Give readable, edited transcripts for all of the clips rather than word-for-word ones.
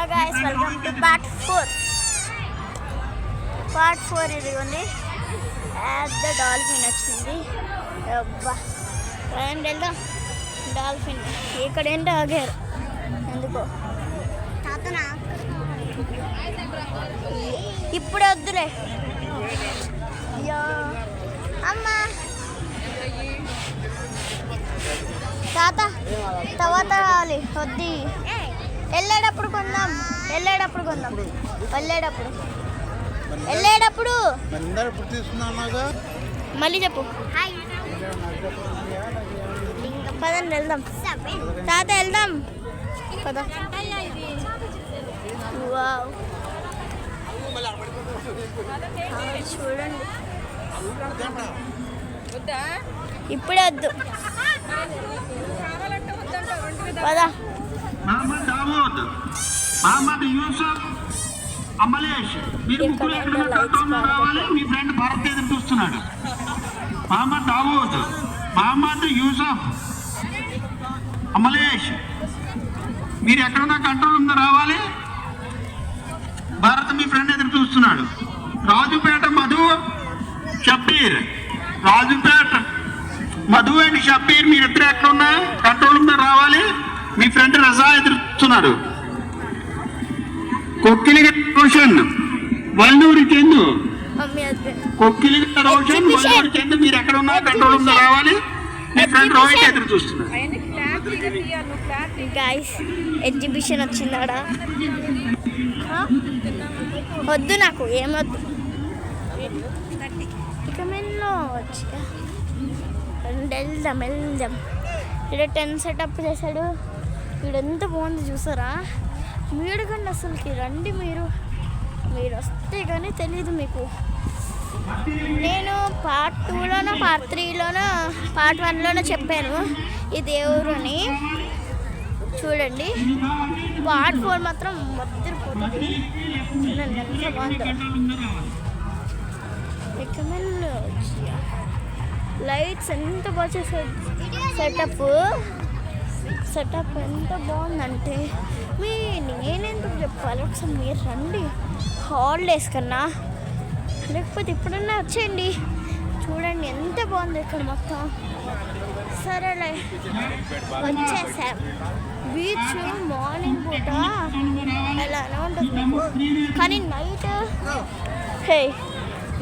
Hello guys, welcome to part 4 ఇదిగోండి. పెద్ద dolphin వచ్చింది. అబ్బా రండి వెళ్దాం. డాల్ఫిన్ ఇక్కడ ఏంటో ఆగారు ఎందుకో. ఇప్పుడు వద్దులే. అయ్యో అమ్మా తాత తర్వాత రావాలి. వద్ది వెళ్ళేటప్పుడు కొందాం. వెళ్ళేటప్పుడు మళ్ళీ చెప్పు. పదండి వెళ్దాం తాత, వెళ్దాం పద. వావ్ చూడండి, ఇప్పుడే వద్దు పద. మహమ్మద్ యూసఫ్, అమలేష్, మీరు ముగ్గురు ఎక్కడ రావాలి. మీ ఫ్రెండ్ భారత్ ఎదురు చూస్తున్నాడు. మహమ్మద్ దావూద్, మహమ్మద్ యూసఫ్, అమలేష్, మీరు ఎక్కడున్నా కంట్రోల్ ఉందో రావాలి. భారత్ మీ ఫ్రెండ్ ఎదురు చూస్తున్నాడు. రాజుపేట మధు, షబ్బీర్, రాజుపేట మధు అండ్ షబ్బీర్, మీరు ఇద్దరు ఎక్కడున్నా కంట్రోల్ ఉందో రావాలి. మీ ఫ్రెండ్ రజా ఎదురుస్తున్నాడు. కొక్కిలిగడ్డ రోషన్, వల్లూరి చందు, కొక్కిలిగడ్డ రోషన్, వల్లూరి చందు, మీరు ఎక్కడ ఉన్నా కంట్రోల్ ఉందో రావాలి. మీ ఫ్రెండ్ రోహిత్ ఎదురు చూస్తున్నాడు. గైస్ ఎగ్జిబిషన్ వచ్చిందాడా? వద్దు నాకు ఏమొద్దు. ఇక మెల్లో వచ్చి వెళ్దాం. ఇక్కడ 10 సెటప్ చేశాడు. ఇక్కడ ఎంత బాగుంది చూసారా? మీరు కానీ అసలుకి రండి. మీరు వస్తే కానీ తెలీదు మీకు. నేను పార్ట్ 2లోనో పార్ట్ 3లోనో పార్ట్ 1లోనో చెప్పాను ఈ దేవుని చూడండి. పార్ట్ 4 మాత్రం వదిలిపోతుంది. ఎంత బాగుందో. లైట్స్ ఎంత బాగా చేశారు. సెటప్ ఎంత బాగుందంటే నేనెందుకు చెప్పాలి. ఒకసారి మీరు రండి హాలిడేస్ కన్నా, లేకపోతే ఇప్పుడన్నా వచ్చేయండి. చూడండి ఎంత బాగుంది ఇక్కడ మొత్తం. సరేలే వచ్చేసాం. బీచ్ మార్నింగ్ పూట అలానే ఉంటుంది, కానీ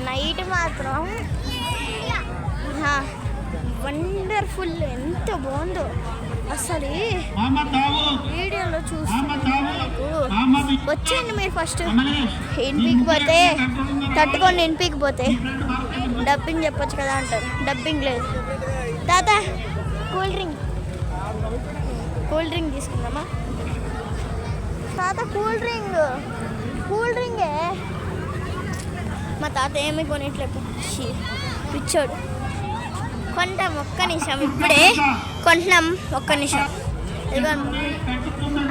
నైట్ మాత్రం వండర్ఫుల్. ఎంత బాగుందో అసలు. వీడియోలో చూస్తున్నాను. వచ్చేయండి మీరు ఫస్ట్. ఇంటికి పోతే తట్టుకొని ఇంటికి పోతే డబ్బింగ్ చెప్పొచ్చు కదా అంటారు. డబ్బింగ్ లేదు. తాత కూల్ డ్రింక్ తీసుకుందామా తాత? కూల్ డ్రింగే. మా తాత ఏమి కొనిట్లేదు, పిచ్చోడు. కొంటాం, ఒక్క నిమిషం, ఇప్పుడే కొంటున్నాం, ఒక్క నిమిషం.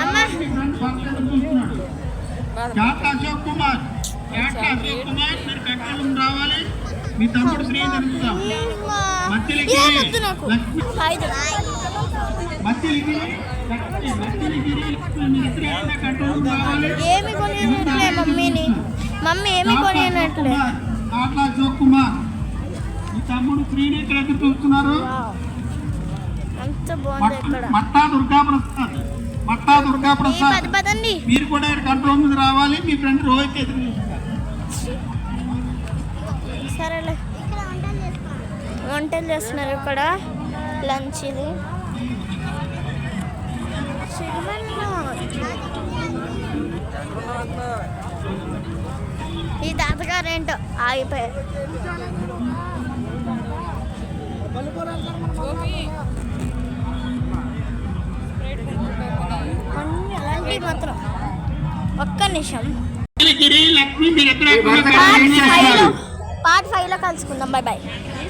అమ్మా ఏమి కొనినట్లే మమ్మీ ఏమి కొనినట్లే. తమ్ముడు శ్రీని ఇక్కడ ఎదురు చూస్తున్నారు. మట్టా దుర్గాప్రసాద్, మీరు కూడా కంట్రోల్ మీద రావాలి. మీ ఫ్రెండ్ రోహిత్ ఎదురు చూస్తున్నారు. సరేలే, వంటలు చేస్తున్నారు ఇక్కడ. లంచ్ ఇది. ఈ తాతగారు ఏంటో ఆగిపోయారు. అలాంటివి మాత్రం ఒక్క నిమిషం. పార్ట్ 5లో కలుసుకుందాం. బై.